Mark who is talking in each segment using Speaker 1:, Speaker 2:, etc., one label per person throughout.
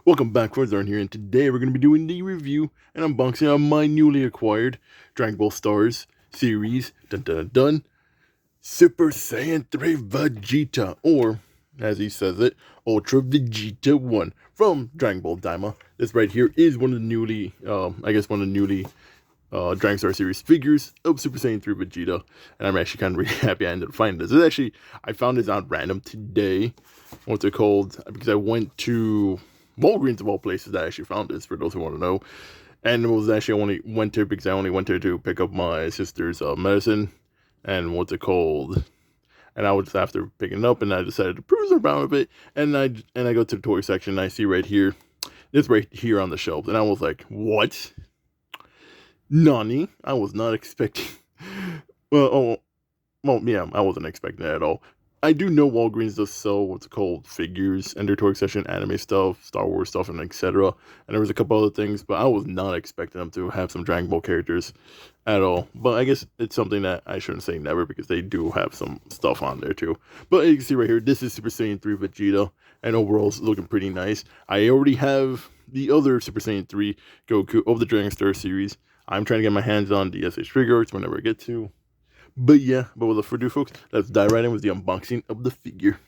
Speaker 1: Welcome back, friends. Aaron here, and today we're going to be doing the review and unboxing of my newly acquired Dragon Ball Stars series, dun dun dun, Super Saiyan 3 Vegeta, or, as he says it, Ultra Vegeta 1 from Dragon Ball Daima. This right here is one of the newly, Dragon Star series figures of Super Saiyan 3 Vegeta, and I'm actually kind of really happy I ended up finding this. I found this on random today. What's it called? Because I went to Walgreens of all places that I actually found this, for those who want to know. And it was actually I only went there because I only went there to pick up my sister's medicine. And what's it called? And I was just after picking it up, and I decided to cruise around a bit. And I go to the toy section, and I see right here, this right here on the shelf, and I was like, what? Nani? I was not expecting. Yeah, I wasn't expecting that at all. I do know Walgreens does sell what's called figures and their toy section, anime stuff, Star Wars stuff, and etc. And there was a couple other things, but I was not expecting them to have some Dragon Ball characters at all. But I guess it's something that I shouldn't say never, because they do have some stuff on there too. But you can see right here, this is Super Saiyan 3 Vegeta, and overall it's looking pretty nice. I already have the other Super Saiyan 3 Goku of the Dragonstars series. I'm trying to get my hands on the SH figure arts whenever I get to. But yeah, without further ado, folks, let's dive right in with the unboxing of the figure.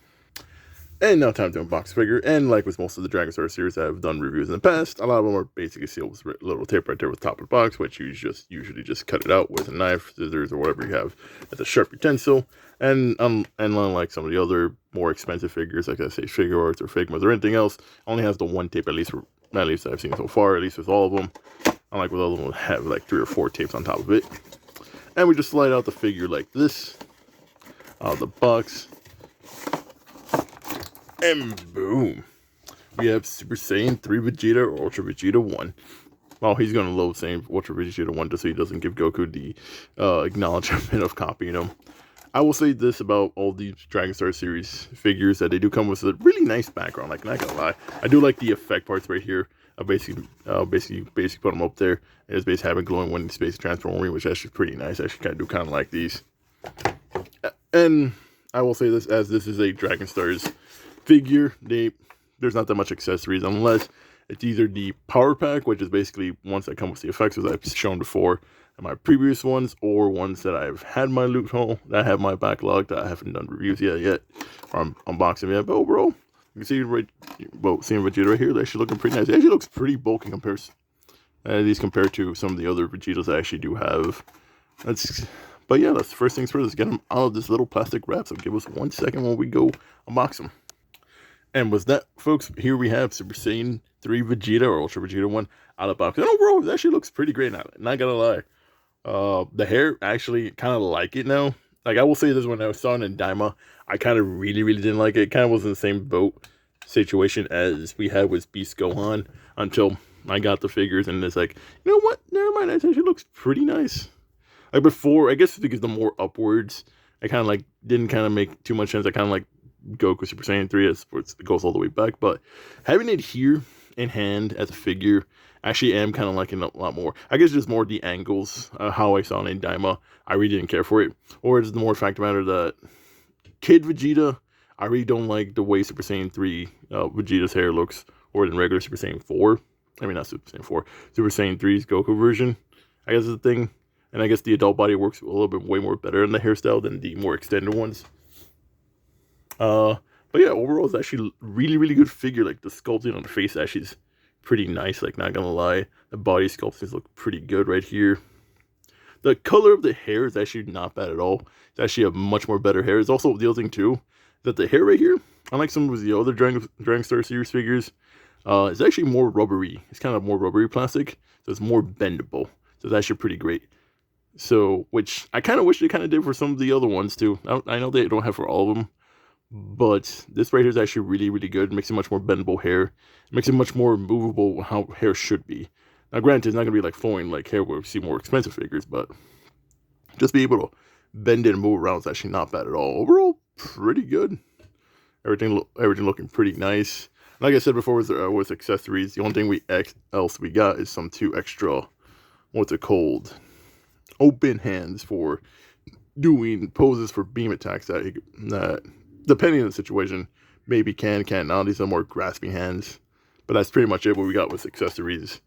Speaker 1: And now time to unbox the figure. And like with most of the Dragonstar series that I've done reviews in the past, a lot of them are basically sealed with a little tape right there with the top of the box, which you usually just cut it out with a knife, scissors, or whatever you have as a sharp utensil. And unlike some of the other more expensive figures, like I say, figure arts or Figmas or anything else, only has the one tape, at least I've seen so far, at least with all of them. Unlike with other ones, have like 3 or 4 tapes on top of it. And we just slide out the figure like this, out of the box, and boom, we have Super Saiyan 3 Vegeta or Ultra Vegeta 1. Well, he's going to load Saiyan Ultra Vegeta 1 just so he doesn't give Goku the acknowledgement of copying him. I will say this about all these Dragon Star series figures, that they do come with a really nice background. Like, not gonna lie, I do like the effect parts right here. Basically put them up there, and it's basically having glowing when space transforming, which is actually pretty nice. I actually kind of like these. And I will say this, as this is a Dragon Stars figure, there's not that much accessories, unless it's either the power pack, which is basically ones that come with the effects, as I've shown before in my previous ones, or ones that I've had my loot haul, that I have my backlog, that I haven't done reviews yet, or I'm unboxing yet. But overall, you can see seeing Vegeta right here, they're actually looking pretty nice. It actually looks pretty bulky at least compared to some of the other Vegetas I actually do have. But yeah, that's the first things first. Let's get them out of this little plastic wrap. So give us 1 second while we go unbox them. And with that, folks, here we have Super Saiyan 3 Vegeta or Ultra Vegeta 1 out of the box. And overall, it actually looks pretty great now. Not gonna lie. The hair, actually kind of like it now. Like, I will say this, when I saw it in Daima, I kind of really didn't like it. It kind of was in the same boat situation as we had with Beast Gohan, until I got the figures, and it's like, you know what? Never mind, it actually looks pretty nice. Like before, I guess because the more upwards, I kind of like didn't kind of make too much sense. I kind of like Goku Super Saiyan 3 as it goes all the way back, but having it here in hand as a figure, actually am kind of liking it a lot more. I guess just more the angles, how I saw it in Daima, I really didn't care for it. Or it's the more fact of the matter that Kid Vegeta, I really don't like the way Super Saiyan 3 Vegeta's hair looks, or than regular Super Saiyan 4. I mean, not Super Saiyan 4, Super Saiyan 3's Goku version, I guess is the thing. And I guess the adult body works a little bit way more better in the hairstyle than the more extended ones. But yeah, overall, it's actually really good figure. Like, the sculpting on the face actually is pretty nice. Like, not gonna lie, the body sculptings look pretty good right here. The color of the hair is actually not bad at all. It's actually a much more better hair. It's also the other thing too, that the hair right here, unlike some of the other Dragon Star series figures, it's actually more rubbery. It's kind of more rubbery plastic, so it's more bendable. So it's actually pretty great. So, which I kind of wish they kind of did for some of the other ones too. I know they don't have for all of them, but this right here is actually really good. It makes it much more bendable hair. It makes it much more movable, how hair should be. Now, granted, it's not going to be like flowing like hair where we see more expensive figures, but just be able to bend it and move around is actually not bad at all. Overall, pretty good. Everything looking pretty nice. Like I said before, with accessories, the only thing else we got is some 2 extra, what's it called, open hands for doing poses for beam attacks that depending on the situation, maybe can't not. These are more grasping hands. But that's pretty much it, what we got with accessories.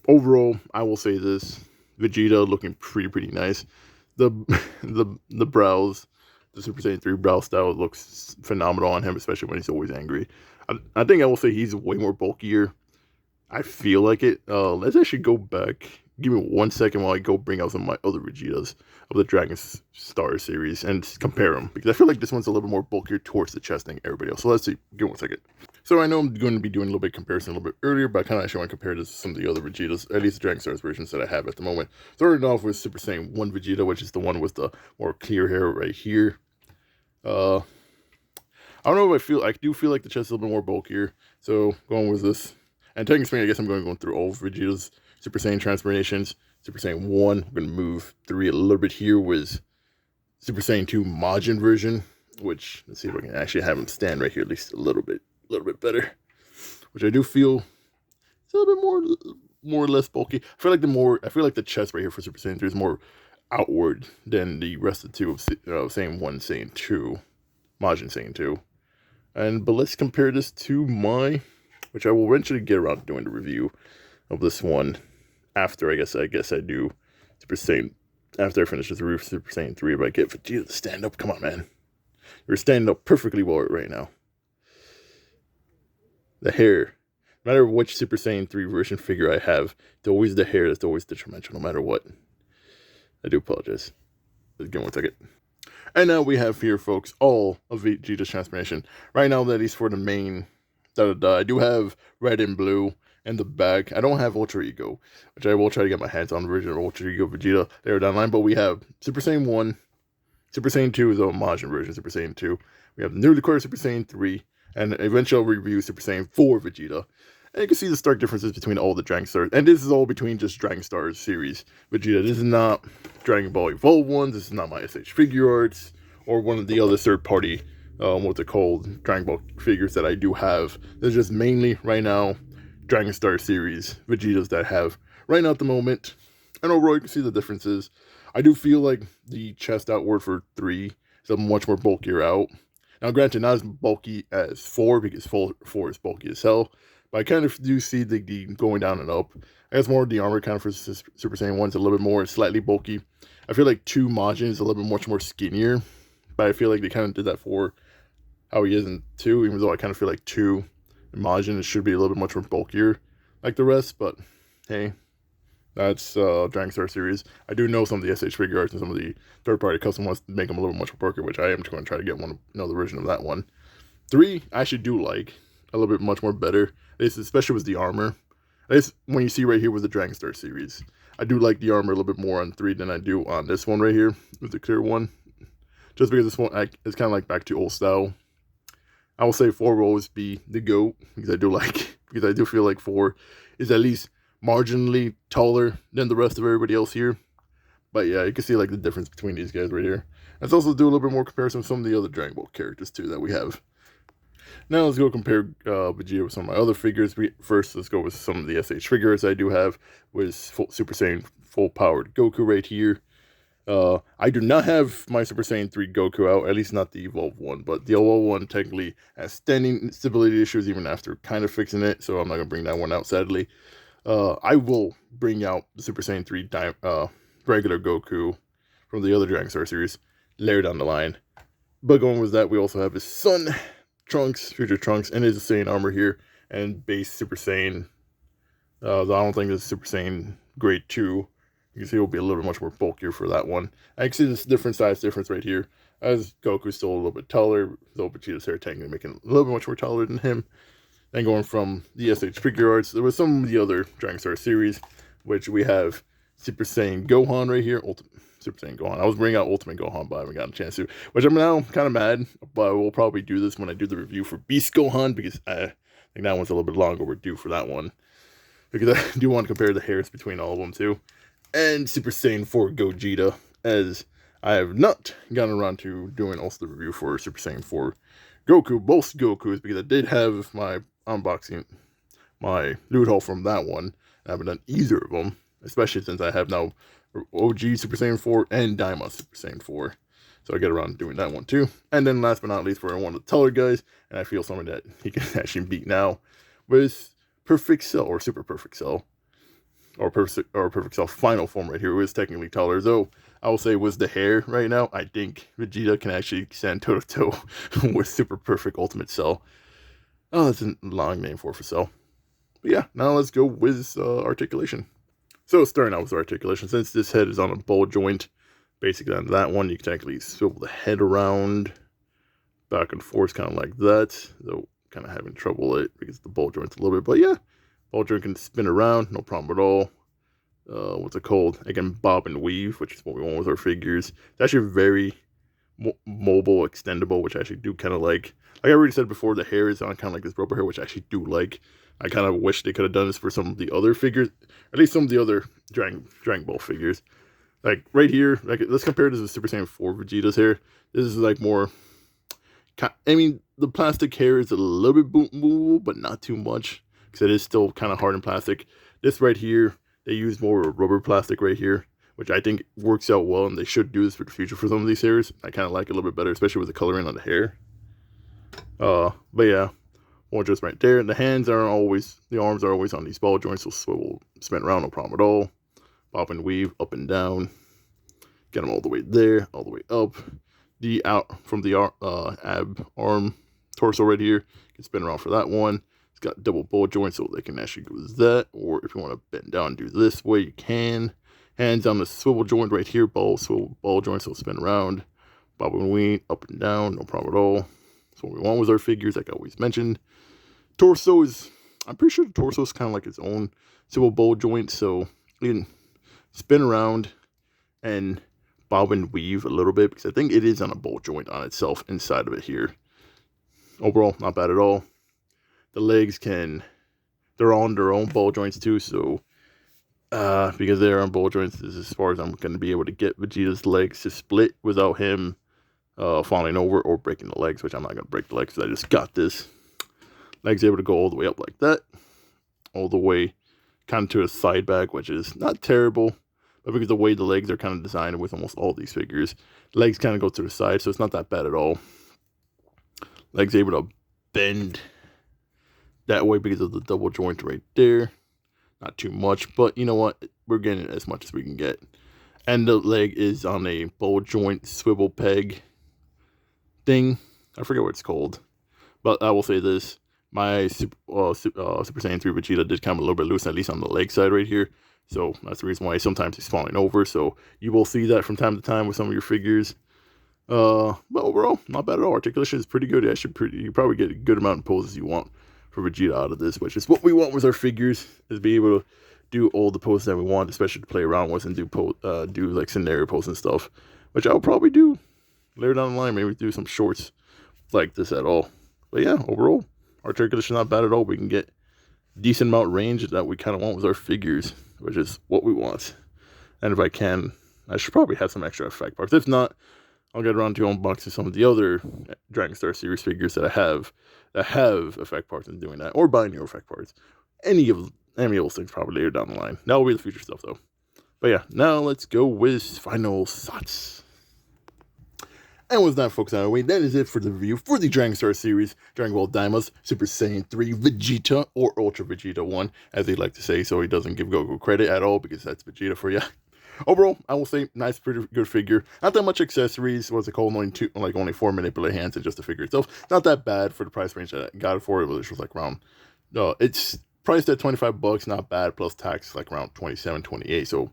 Speaker 1: Overall, I will say this. Vegeta looking pretty nice. The the brows, the Super Saiyan 3 brow style looks phenomenal on him, especially when he's always angry. I think I will say he's way more bulkier. I feel like it. Let's actually go back. Give me 1 second while I go bring out some of my other Vegetas of the Dragonstars series and compare them. Because I feel like this one's a little bit more bulkier towards the chest than everybody else. So let's see. Give me 1 second. So I know I'm going to be doing a little bit of comparison a little bit earlier, but I kind of actually want to compare this to some of the other Vegetas, at least the Dragonstars versions that I have at the moment. Starting off with Super Saiyan 1 Vegeta, which is the one with the more clear hair right here. I don't know if I do feel like the chest is a little bit more bulkier. So going with this. And taking spring, I guess I'm going through all of Vegeta's Super Saiyan transformations. Super Saiyan 1, we're going to move 3 a little bit here with Super Saiyan 2 Majin version, which, let's see if I can actually have him stand right here at least a little bit better. Which I do feel it's a little bit more or less bulky. I feel like the chest right here for Super Saiyan 3 is more outward than the rest of the two of Saiyan 1, Saiyan 2, Majin Saiyan 2. But let's compare this to which I will eventually get around to doing the review of this one after I guess I do Super Saiyan, after I finish this review for Super Saiyan 3, but I get Vegeta to stand up. Come on, man. You're standing up perfectly well right now. The hair. No matter which Super Saiyan 3 version figure I have, it's always the hair that's always detrimental, no matter what. I do apologize. Let's give 1 second. And now we have here, folks, all of Vegeta's transformation. Right now, at least for the main I do have red and blue in the back. I don't have Ultra Ego, which I will try to get my hands on the version of Ultra Ego Vegeta there down the line. But we have Super Saiyan 1, Super Saiyan 2 is the Majin version, Super Saiyan 2. We have the newly acquired Super Saiyan 3, and eventually I'll review Super Saiyan 4 Vegeta. And you can see the stark differences between all the Dragonstars. And this is all between just Dragonstars series Vegeta. This is not Dragon Ball Evolved ones. This is not my SH Figure Arts or one of the other third-party what they're called, Dragon Ball figures that I do have. There's just mainly, right now, Dragonstar series Vegetas that I have right now at the moment. And overall, you can see the differences. I do feel like the chest outward for 3 is a much more bulkier out. Now, granted, not as bulky as 4, because 4 is bulky as hell. But I kind of do see the going down and up. I guess more of the armor kind of for Super Saiyan 1 is a little bit more slightly bulky. I feel like 2 Majin is a little bit much more skinnier. But I feel like they kind of did that for how he is in 2, even though I kind of feel like 2 Majin should be a little bit much more bulkier like the rest, but hey, that's Dragonstar series. I do know some of the SH Figure Arts and some of the third-party custom ones make them a little much more bulkier, which I am going to try to get another version of that one. 3, I actually do like a little bit much more better, especially with the armor. At least when you see right here with the Dragonstar series. I do like the armor a little bit more on 3 than I do on this one right here, with the clear one. Just because this one is kind of like back to old style. I will say 4 will always be the GOAT, because I do feel like 4 is at least marginally taller than the rest of everybody else here. But yeah, you can see like the difference between these guys right here. Let's also do a little bit more comparison with some of the other Dragon Ball characters too that we have. Now let's go compare Vegeta with some of my other figures. First, let's go with some of the SH figures I do have, with Super Saiyan full-powered Goku right here. I do not have my Super Saiyan 3 Goku out, at least not the Evolved one, but the Evolved one technically has standing stability issues even after kind of fixing it, so I'm not going to bring that one out, sadly. I will bring out the Super Saiyan 3 regular Goku from the other Dragonstars series later down the line. But going with that, we also have his son, Trunks, Future Trunks, and his Saiyan armor here, and base Super Saiyan. I don't think this is Super Saiyan Grade 2. You can see it will be a little bit much more bulkier for that one. I can see this different size difference right here, as Goku's still a little bit taller, though Vegeta's hair technically making it a little bit much more taller than him. Then going from the SH Figure Arts, there was some of the other Dragonstar series, which we have Super Saiyan Gohan right here, Super Saiyan Gohan. I was bringing out Ultimate Gohan, but I haven't gotten a chance to, which I'm now kind of mad, but I will probably do this when I do the review for Beast Gohan, because I think that one's a little bit long overdue for that one, because I do want to compare the hairs between all of them too. And Super Saiyan 4 Gogeta, as I have not gotten around to doing also the review for Super Saiyan 4 Goku, both Gokus, because I did have my unboxing, my loot haul from that one. I haven't done either of them, especially since I have now OG Super Saiyan 4 and Daima Super Saiyan 4. So I get around to doing that one too. And then last but not least, for one of the taller guys, and I feel someone that he can actually beat now, with perfect cell or super perfect cell. Or perfect cell final form right here. It was technically taller, though I will say was the hair right now. I think Vegeta can actually stand toe to toe with super perfect ultimate cell. Oh, that's a long name for cell. But yeah, now let's go with articulation. So starting out with articulation, since this head is on a ball joint, basically on that one, you can technically swivel the head around, back and forth, kind of like that. Though kind of having trouble with it because the ball joint's a little bit, but yeah. Ball joint can spin around, no problem at all. What's it called? Again, bob and weave, which is what we want with our figures. It's actually very mobile, extendable, which I actually do kind of like. Like I already said before, the hair is on kind of like this rubber hair, which I actually do like. I kind of wish they could have done this for some of the other figures, at least some of the other Dragon Ball figures. Like right here, like let's compare this to Super Saiyan 4 Vegeta's hair. This is like more. I mean, the plastic hair is a little bit movable, but not too much. Because it is still kind of hard and plastic. This right here, they use more rubber plastic right here, which I think works out well, and they should do this for the future for some of these hairs. I kind of like it a little bit better, especially with the coloring on the hair. But yeah, one just right there. The arms are always on these ball joints, so swivel, spin around, no problem at all. Pop and weave, up and down. Get them all the way there, all the way up. The out from the arm, torso right here. You can spin around for that one. It's got double ball joints, so they can actually go with that. Or if you want to bend down and do this way, you can. Hands on the swivel joint right here, swivel ball joint, so spin around. Bob and weave, up and down, no problem at all. That's what we want with our figures, like I always mentioned. Torso is, I'm pretty sure the torso is kind of like its own swivel ball joint, so you can spin around and bob and weave a little bit, because I think it is on a ball joint on itself inside of it here. Overall, not bad at all. The legs they're on their own ball joints too, so because they're on ball joints, this is as far as I'm going to be able to get Vegeta's legs to split without him falling over or breaking the legs, which I'm not going to break the legs because I just got this. Legs able to go all the way up like that, all the way kind of to a side back, which is not terrible, but because the way the legs are kind of designed with almost all these figures, legs kind of go to the side, so it's not that bad at all. Legs able to bend that way because of the double joint right there. Not too much, but you know what? We're getting as much as we can get. And the leg is on a ball joint swivel peg thing. I forget what it's called. But I will say this. My Super Saiyan 3 Vegeta did come a little bit loose, at least on the leg side right here. So that's the reason why sometimes he's falling over. So you will see that from time to time with some of your figures. But overall, not bad at all. Articulation is pretty good. You probably get a good amount of poses you want for Vegeta out of this, which is what we want with our figures, is be able to do all the poses that we want, especially to play around with and do like scenario poses and stuff, which I'll probably do later down the line. Maybe do some shorts like this at all. But yeah, overall, articulation not bad at all. We can get decent amount of range that we kind of want with our figures, which is what we want. And if I can, I should probably have some extra effect parts. If not, I'll get around to unboxing some of the other Dragonstar series figures that have effect parts and doing that, or buying new effect parts. Any of those things probably later down the line. That will be the future stuff though. But yeah, now let's go with final thoughts. And with that, folks, out of the way, that is it for the review for the Dragonstar series, Dragon Ball Daima's Super Saiyan 3 Vegeta, or Ultra Vegeta 1, as they like to say, so he doesn't give Goku credit at all, because that's Vegeta for you. Overall, I will say, nice, pretty good figure. Not that much accessories. What's it called? Only 4 manipulate hands and just the figure itself. Not that bad for the price range that I got it for. It was like around, it's priced at $25, not bad, plus tax like around 27, 28. So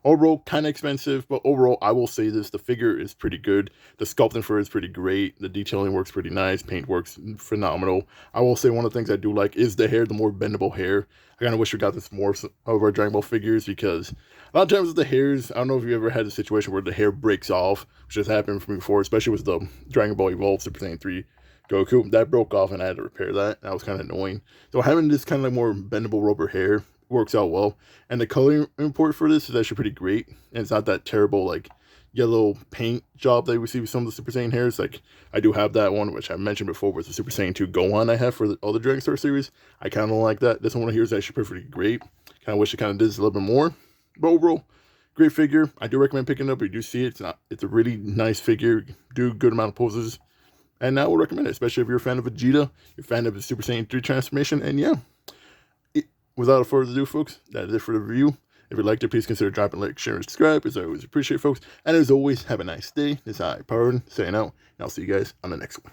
Speaker 1: overall, kind of expensive, but overall, I will say this: the figure is pretty good. The sculpting for it is pretty great. The detailing works pretty nice. Paint works phenomenal. I will say one of the things I do like is the hair, the more bendable hair. I kind of wish we got this more of our Dragon Ball figures, because a lot of times with the hairs, I don't know if you ever had a situation where the hair breaks off, which has happened for me before, especially with the Dragon Ball Evolved Super Saiyan 3 Goku. That broke off and I had to repair that. That was kind of annoying. So having this kind of like more bendable rubber hair works out well. And the color import for this is actually pretty great. And it's not that terrible like yellow paint job that we see with some of the Super Saiyan hairs. Like I do have that one, which I mentioned before, with the Super Saiyan 2 Gohan I have for the other Dragonstar series. I kind of like that. This one here is actually pretty great. Kind of wish it kind of did this a little bit more. But overall, great figure. I do recommend picking it up. You do see it. It's a really nice figure. Do a good amount of poses. And I would recommend it, especially if you're a fan of Vegeta, you're a fan of the Super Saiyan 3 transformation. And yeah, without further ado, folks, that is it for the review. If you liked it, please consider dropping a like, share, and subscribe, as I always appreciate, folks. And as always, have a nice day. This is I, Pardon, saying out, and I'll see you guys on the next one.